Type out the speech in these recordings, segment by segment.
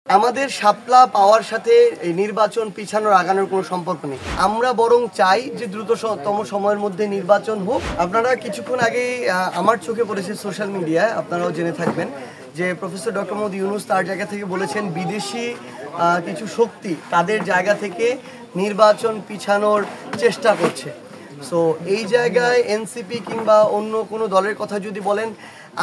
আমাদের শাপলা পাওয়ার সাথে এই নির্বাচন পিছানোর আগানোর কোনো সম্পর্ক নেই। আমরা বরং চাই যে দ্রুততম সময়ের মধ্যে নির্বাচন হোক। আপনারা কিছুক্ষণ আগেই আমার চোখে পড়েছে সোশ্যাল মিডিয়ায়, আপনারাও জেনে থাকবেন যে প্রফেসর ডক্টর মোহাম্মদ ইউনূস তার জায়গা থেকে বলেছেন বিদেশি কিছু শক্তি তাদের জায়গা থেকে নির্বাচন পিছানোর চেষ্টা করছে। সো এই জায়গায় এনসিপি কিংবা অন্য কোনো দলের কথা যদি বলেন,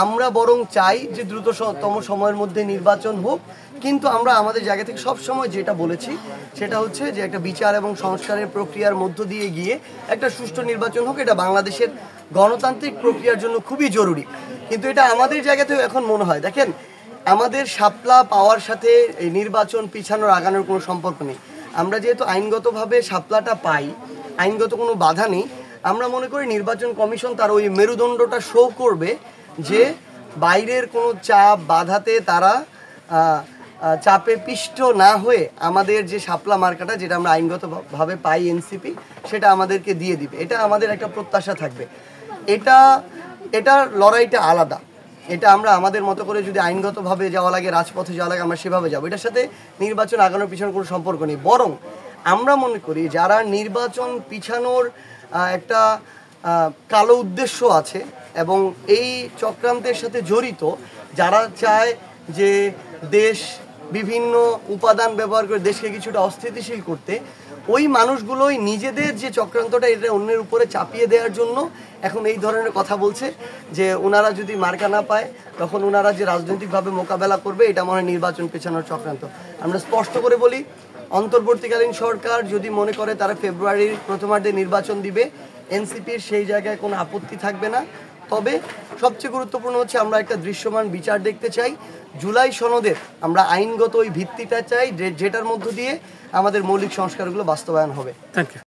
আমরা বরং চাই যে দ্রুততম সময়ের মধ্যে নির্বাচন হোক, কিন্তু আমরা আমাদের জায়গা থেকে সবসময় যেটা বলেছি সেটা হচ্ছে যে একটা বিচার এবং সংস্কারের প্রক্রিয়ার মধ্য দিয়ে গিয়ে একটা সুষ্ঠু নির্বাচন হোক। এটা বাংলাদেশের গণতান্ত্রিক প্রক্রিয়ার জন্য খুবই জরুরি। কিন্তু এটা আমাদের জায়গাতেও এখন মনে হয়, দেখেন, আমাদের শাপলা পাওয়ার সাথে এই নির্বাচন পিছানোর আগানোর কোনো সম্পর্ক নেই। আমরা যেহেতু আইনগতভাবে শাপলাটা পাই, আইনগত কোনো বাধা নেই, আমরা মনে করি নির্বাচন কমিশন তার ওই মেরুদণ্ডটা শো করবে যে বাইরের কোনো চাপ বাধাতে তারা চাপে পিষ্ট না হয়ে আমাদের যে শাপলা মার্কাটা যেটা আমরা আইনগতভাবে পাই এনসিপি, সেটা আমাদেরকে দিয়ে দিবে। এটা আমাদের একটা প্রত্যাশা থাকবে। এটার লড়াইটা আলাদা। এটা আমরা আমাদের মতো করে যদি আইনগতভাবে যাওয়া লাগে, রাজপথে যাওয়া লাগে, আমরা সেভাবে যাবো। এটার সাথে নির্বাচন আগানোর পিছনে কোনো সম্পর্ক নেই। বরং আমরা মনে করি যারা নির্বাচন পিছানোর একটা কালো উদ্দেশ্য আছে এবং এই চক্রান্তের সাথে জড়িত, যারা চায় যে দেশ বিভিন্ন উপাদান ব্যবহার করে দেশকে কিছুটা অস্থিতিশীল করতে, ওই মানুষগুলোই নিজেদের যে চক্রান্তটা এটা অন্যের উপরে চাপিয়ে দেওয়ার জন্য এখন এই ধরনের কথা বলছে যে ওনারা যদি মার্কা না পায় তখন ওনারা যে রাজনৈতিকভাবে মোকাবেলা করবে, এটা মনে হয় নির্বাচন পেছানোর চক্রান্ত। আমরা স্পষ্ট করে বলি, অন্তর্বর্তীকালীন সরকার যদি মনে করে তারা ফেব্রুয়ারির প্রথমার্ধে নির্বাচন দিবে, এনসিপির সেই জায়গায় কোনো আপত্তি থাকবে না। তবে সবচেয়ে গুরুত্বপূর্ণ হচ্ছে আমরা একটা দৃশ্যমান বিচার দেখতে চাই। জুলাই সনদের আমরা আইনগত ওই ভিত্তিটা চাই যেটার মধ্য দিয়ে আমাদের মৌলিক সংস্কারগুলো বাস্তবায়ন হবে। Thank you.